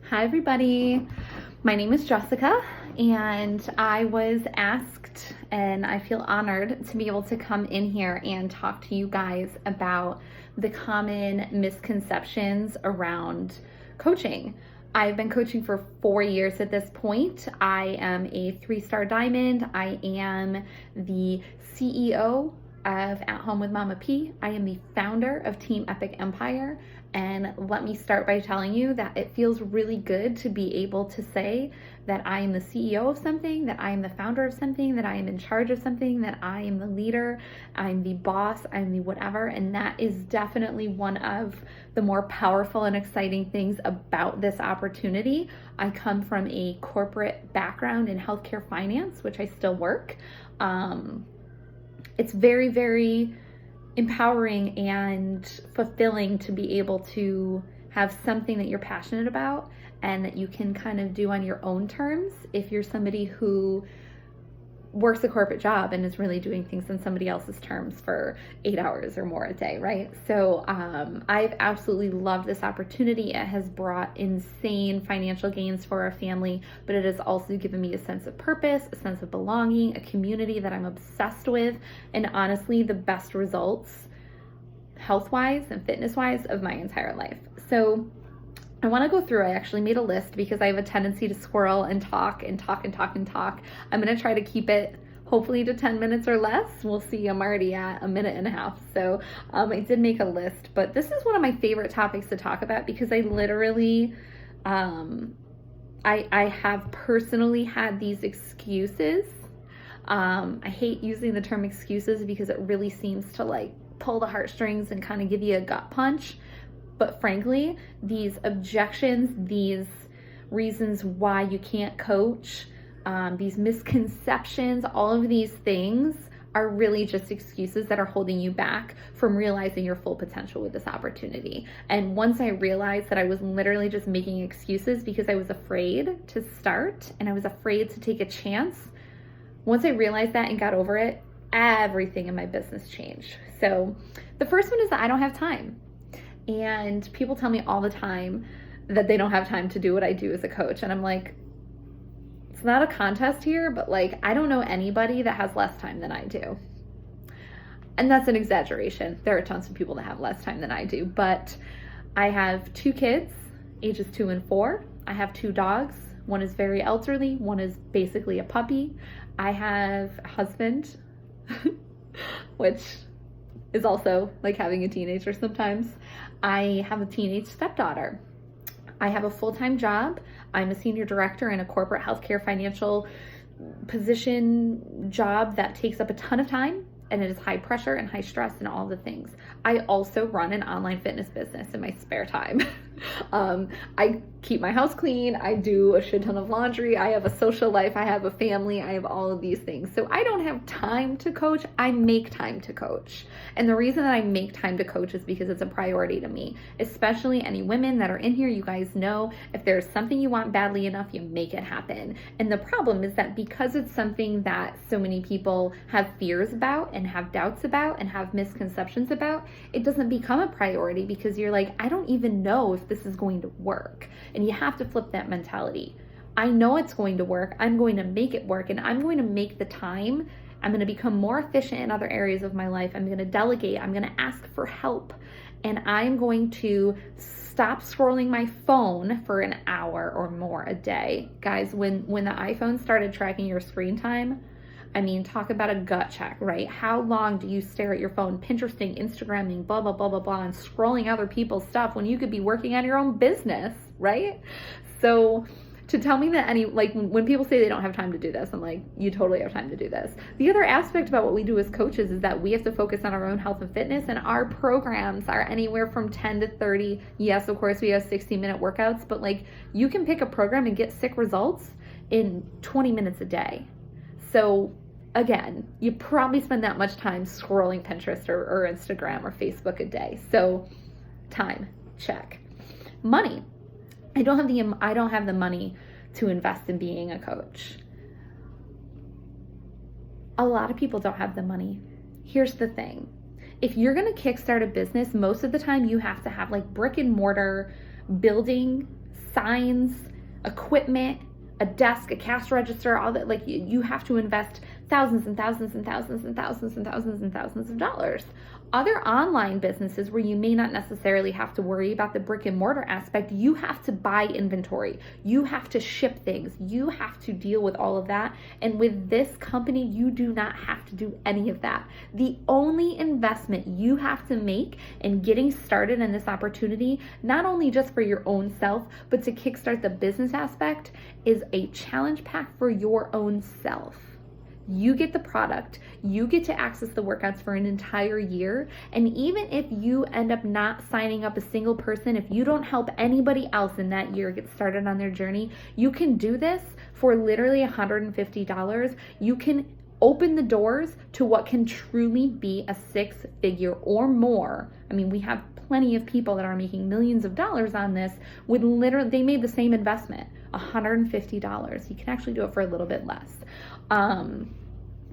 Hi, everybody. My name is Jessica, and I was asked, and I feel honored to be able to come in here and talk to you guys about the common misconceptions around coaching. I've been coaching for 4 years at this point. I am a 3-star diamond. I am the CEO of At Home with Mama P. I am the founder of Team Epic Empire. And let me start by telling you that it feels really good to be able to say that I am the CEO of something, that I am the founder of something, that I am in charge of something, that I am the leader, I'm the boss, I'm the whatever. And that is definitely one of the more powerful and exciting things about this opportunity. I come from a corporate background in healthcare finance, which I still work. It's very, very empowering and fulfilling to be able to have something that you're passionate about and that you can kind of do on your own terms if you're somebody who works a corporate job and is really doing things on somebody else's terms for 8 hours or more a day, right? So I've absolutely loved this opportunity. It has brought insane financial gains for our family, but it has also given me a sense of purpose, a sense of belonging, a community that I'm obsessed with, and honestly, the best results health-wise and fitness-wise of my entire life. So I want to go through, I actually made a list because I have a tendency to squirrel and talk and talk and talk and talk. I'm going to try to keep it hopefully to 10 minutes or less. We'll see, I'm already at 1.5 minutes. So I did make a list, but this is one of my favorite topics to talk about because I literally, I have personally had these excuses. I hate using the term excuses because it really seems to like pull the heartstrings and kind of give you a gut punch. But frankly, these objections, these reasons why you can't coach, these misconceptions, all of these things are really just excuses that are holding you back from realizing your full potential with this opportunity. And once I realized that I was literally just making excuses because I was afraid to start and I was afraid to take a chance, once I realized that and got over it, everything in my business changed. So the first one is that I don't have time. And people tell me all the time that they don't have time to do what I do as a coach. And I'm like, it's not a contest here, but like, I don't know anybody that has less time than I do. And that's an exaggeration. There are tons of people that have less time than I do, but I have 2 kids, ages 2 and 4. I have 2 dogs. One is very elderly. One is basically a puppy. I have a husband, which is also like having a teenager sometimes. I have a teenage stepdaughter. I have a full-time job. I'm a senior director in a corporate healthcare financial position job that takes up a ton of time, and it is high pressure and high stress and all the things. I also run an online fitness business in my spare time. I keep my house clean. I do a shit ton of laundry. I have a social life. I have a family. I have all of these things. So I don't have time to coach. I make time to coach. And the reason that I make time to coach is because it's a priority to me, especially any women that are in here. You guys know if there's something you want badly enough, you make it happen. And the problem is that because it's something that so many people have fears about and have doubts about and have misconceptions about, it doesn't become a priority because you're like, I don't even know if this is going to work. And you have to flip that mentality. I know it's going to work. I'm going to make it work, and I'm going to make the time. I'm going to become more efficient in other areas of my life. I'm going to delegate. I'm going to ask for help. And I'm going to stop scrolling my phone for an hour or more a day. Guys, when the iPhone started tracking your screen time, I mean, talk about a gut check, right? How long do you stare at your phone, Pinteresting, Instagramming, blah, blah, blah, blah, blah, and scrolling other people's stuff when you could be working on your own business, right? So to tell me that when people say they don't have time to do this, I'm like, you totally have time to do this. The other aspect about what we do as coaches is that we have to focus on our own health and fitness, and our programs are anywhere from 10 to 30. Yes, of course, we have 60-minute workouts, but like you can pick a program and get sick results in 20 minutes a day. So again, you probably spend that much time scrolling Pinterest or Instagram or Facebook a day. So time, check. Money. I don't have the money to invest in being a coach. A lot of people don't have the money. Here's the thing. If you're going to kickstart a business, most of the time you have to have like brick and mortar building signs, equipment, a desk, a cash register, all that. Like, you have to invest thousands and thousands and thousands and thousands and thousands and thousands of dollars. Other online businesses where you may not necessarily have to worry about the brick and mortar aspect, you have to buy inventory, you have to ship things, you have to deal with all of that. And with this company, you do not have to do any of that. The only investment you have to make in getting started in this opportunity, not only just for your own self, but to kickstart the business aspect, is a challenge pack for your own self. You get the product, you get to access the workouts for an entire year. And even if you end up not signing up a single person, if you don't help anybody else in that year get started on their journey, you can do this for literally $150. You can open the doors to what can truly be a 6-figure or more. I mean, we have plenty of people that are making millions of dollars on this with literally, they made the same investment, $150. You can actually do it for a little bit less.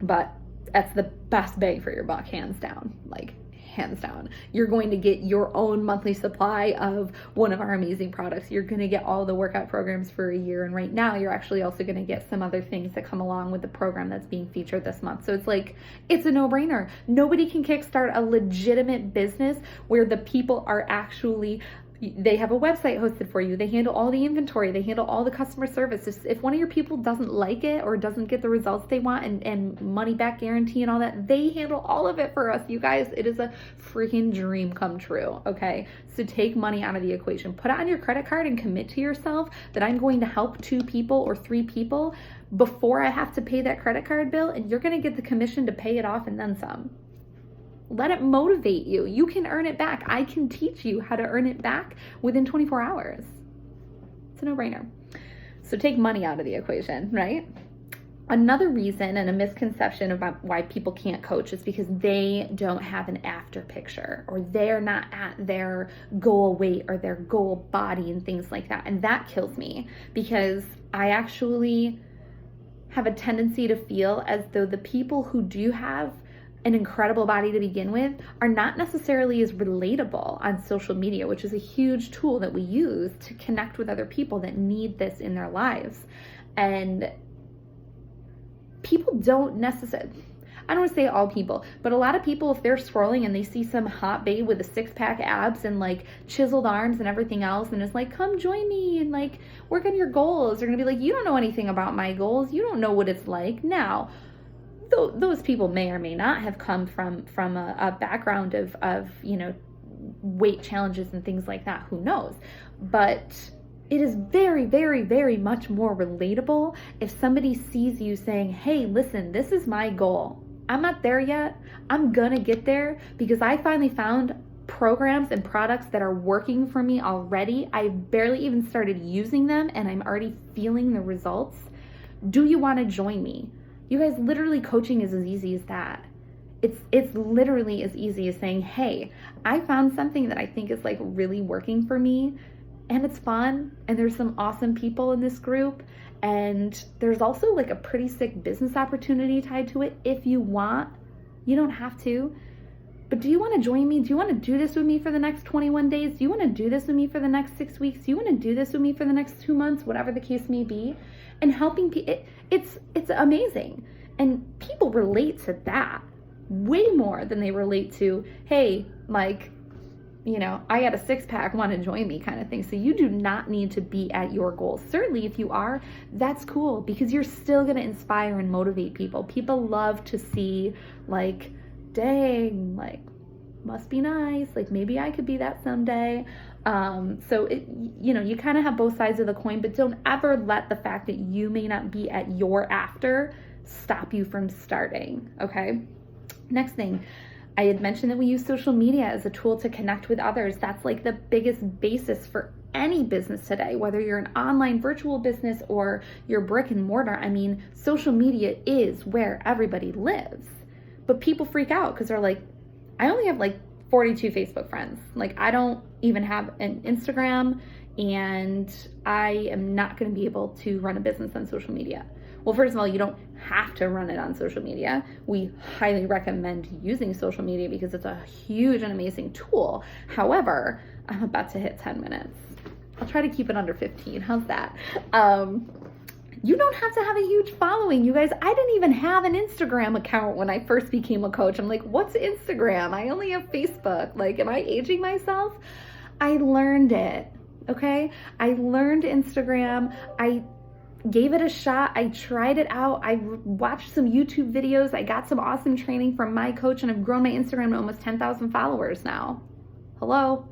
But that's the best bang for your buck, hands down, like hands down. You're going to get your own monthly supply of one of our amazing products. You're going to get all the workout programs for a year. And right now you're actually also going to get some other things that come along with the program that's being featured this month. So it's like, it's a no-brainer. Nobody can kickstart a legitimate business where the people are actually, they have a website hosted for you. They handle all the inventory. They handle all the customer service. If one of your people doesn't like it or doesn't get the results they want and money back guarantee and all that, they handle all of it for us. You guys, it is a freaking dream come true, okay? So take money out of the equation. Put it on your credit card and commit to yourself that I'm going to help 2 people or 3 people before I have to pay that credit card bill, and you're going to get the commission to pay it off and then some. Let it motivate you. You can earn it back. I can teach you how to earn it back within 24 hours. It's a no-brainer. So take money out of the equation, right? Another reason and a misconception about why people can't coach is because they don't have an after picture, or they're not at their goal weight or their goal body and things like that. And that kills me, because I actually have a tendency to feel as though the people who do have an incredible body to begin with are not necessarily as relatable on social media, which is a huge tool that we use to connect with other people that need this in their lives. And people don't necessarily, I don't want to say all people, but a lot of people, if they're scrolling and they see some hot babe with a 6-pack abs and like chiseled arms and everything else, and it's like, come join me and like work on your goals, they're going to be like, you don't know anything about my goals. You don't know what it's like. Now, those people may or may not have come from a background of weight challenges and things like that. Who knows? But it is very, very, very much more relatable if somebody sees you saying, hey, listen, this is my goal. I'm not there yet. I'm gonna get there because I finally found programs and products that are working for me already. I've barely even started using them and I'm already feeling the results. Do you want to join me? You guys, literally coaching is as easy as that. It's literally as easy as saying, hey, I found something that I think is like really working for me, and it's fun, and there's some awesome people in this group, and there's also like a pretty sick business opportunity tied to it if you want. You don't have to, but do you want to join me? Do you want to do this with me for the next 21 days? Do you want to do this with me for the next 6 weeks? Do you want to do this with me for the next 2 months, whatever the case may be? And helping people, it's amazing. And people relate to that way more than they relate to, hey, like, I got a 6-pack, want to join me kind of thing. So you do not need to be at your goals. Certainly if you are, that's cool, because you're still going to inspire and motivate people. People love to see like, dang, like, must be nice. Like maybe I could be that someday. So you kind of have both sides of the coin, but don't ever let the fact that you may not be at your after stop you from starting. Okay. Next thing, I had mentioned that we use social media as a tool to connect with others. That's like the biggest basis for any business today, whether you're an online virtual business or you're brick and mortar. I mean, social media is where everybody lives, but people freak out because they're like, I only have like 42 Facebook friends. Like I don't even have an Instagram, and I am not going to be able to run a business on social media. Well, first of all, you don't have to run it on social media. We highly recommend using social media because it's a huge and amazing tool. However, I'm about to hit 10 minutes. I'll try to keep it under 15. How's that? You don't have to have a huge following, you guys. I didn't even have an Instagram account when I first became a coach. I'm like, what's Instagram? I only have Facebook. Like, am I aging myself? I learned it, okay? I learned Instagram. I gave it a shot. I tried it out. I watched some YouTube videos. I got some awesome training from my coach, and I've grown my Instagram to almost 10,000 followers now. Hello?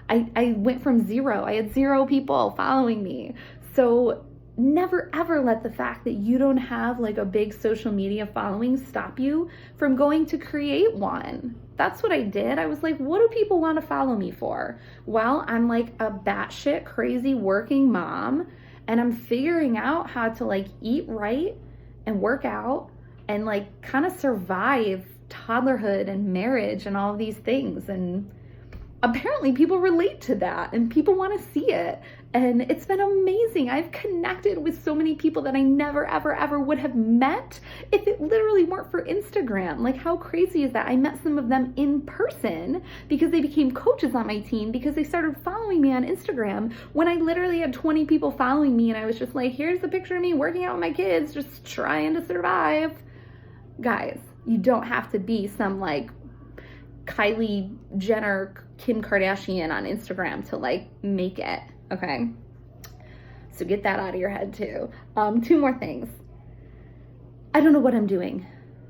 I went from zero. I had 0 people following me. So never ever let the fact that you don't have like a big social media following stop you from going to create one. That's what I did. I was like, what do people want to follow me for? Well, I'm like a batshit crazy working mom, and I'm figuring out how to like eat right and work out and like kind of survive toddlerhood and marriage and all of these things. And apparently people relate to that and people want to see it. And it's been amazing. I've connected with so many people that I never, ever, ever would have met if it literally weren't for Instagram. Like, how crazy is that? I met some of them in person because they became coaches on my team because they started following me on Instagram when I literally had 20 people following me, and I was just like, here's a picture of me working out with my kids, just trying to survive. Guys, you don't have to be some like Kylie Jenner, Kim Kardashian on Instagram to like make it. Okay, so get that out of your head too. 2 more things. I don't know what I'm doing.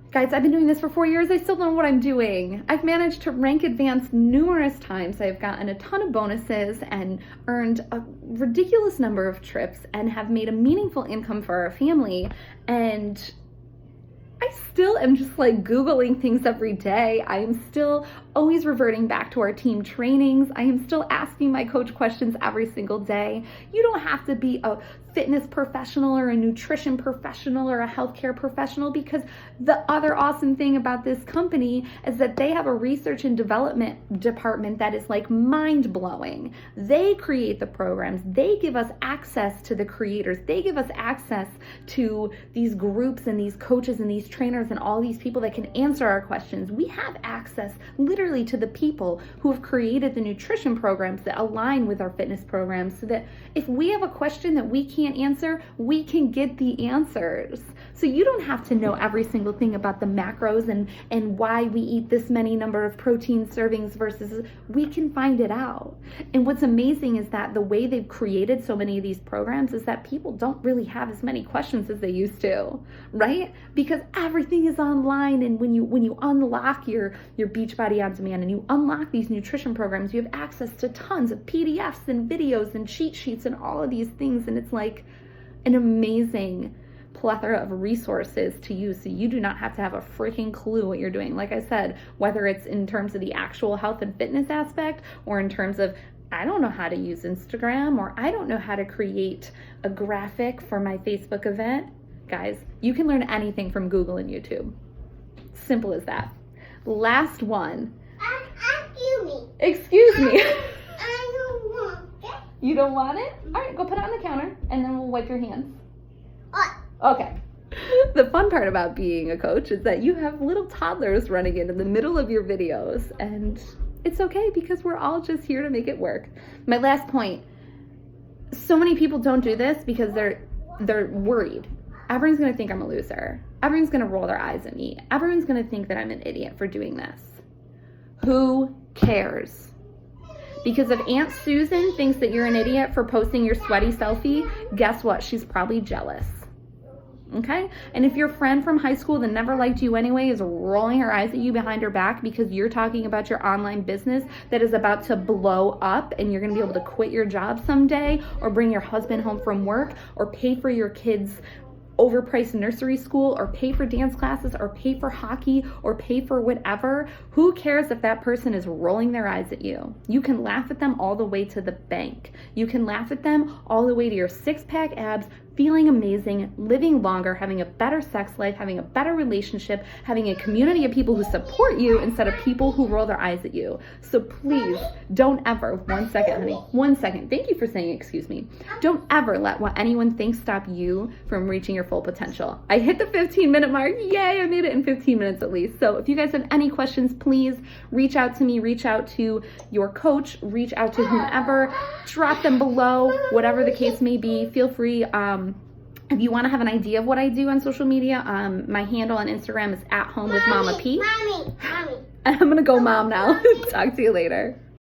Guys, I've been doing this for 4 years. I still don't know what I'm doing. I've managed to rank advanced numerous times. I've gotten a ton of bonuses and earned a ridiculous number of trips and have made a meaningful income for our family. And I still am just like Googling things every day. I am still always reverting back to our team trainings. I am still asking my coach questions every single day. You don't have to be a fitness professional or a nutrition professional or a healthcare professional, because the other awesome thing about this company is that they have a research and development department that is like mind-blowing. They create the programs. They give us access to the creators. They give us access to these groups and these coaches and these trainers and all these people that can answer our questions. We have access literally to the people who have created the nutrition programs that align with our fitness programs, so that if we have a question that we can't answer, we can get the answers. So you don't have to know every single thing about the macros and why we eat this many number of protein servings versus, we can find it out. And what's amazing is that the way they've created so many of these programs is that people don't really have as many questions as they used to, right? Because everything is online, and when you unlock your Beachbody On Demand and you unlock these nutrition programs, you have access to tons of PDFs and videos and cheat sheets and all of these things, and it's like an amazing plethora of resources to use, so you do not have to have a freaking clue what you're doing. Like I said, whether it's in terms of the actual health and fitness aspect, or in terms of, I don't know how to use Instagram, or I don't know how to create a graphic for my Facebook event. Guys, you can learn anything from Google and YouTube. Simple as that. Last one. Excuse me. I don't want it. You don't want it? All right, go put it on the counter, and then we'll wipe your hands. Okay. The fun part about being a coach is that you have little toddlers running in the middle of your videos, and it's okay because we're all just here to make it work. My last point, so many people don't do this because they're worried. Everyone's going to think I'm a loser. Everyone's going to roll their eyes at me. Everyone's going to think that I'm an idiot for doing this. Who cares? Because if Aunt Susan thinks that you're an idiot for posting your sweaty selfie, guess what? She's probably jealous. Okay? And if your friend from high school that never liked you anyway is rolling her eyes at you behind her back because you're talking about your online business that is about to blow up and you're going to be able to quit your job someday, or bring your husband home from work, or pay for your kids' overpriced nursery school, or pay for dance classes, or pay for hockey, or pay for whatever, who cares if that person is rolling their eyes at you? You can laugh at them all the way to the bank. You can laugh at them all the way to your 6-pack abs, feeling amazing, living longer, having a better sex life, having a better relationship, having a community of people who support you instead of people who roll their eyes at you. So please don't ever, 1 second, honey, 1 second. Thank you for saying excuse me. Don't ever let what anyone thinks stop you from reaching your full potential. I hit the 15-minute mark. Yay, I made it in 15 minutes at least. So if you guys have any questions, please reach out to me, reach out to your coach, reach out to whomever, drop them below, whatever the case may be. Feel free. If you want to have an idea of what I do on social media, my handle on Instagram is @homewithmamap. Mommy. I'm going to go mom now. Talk to you later.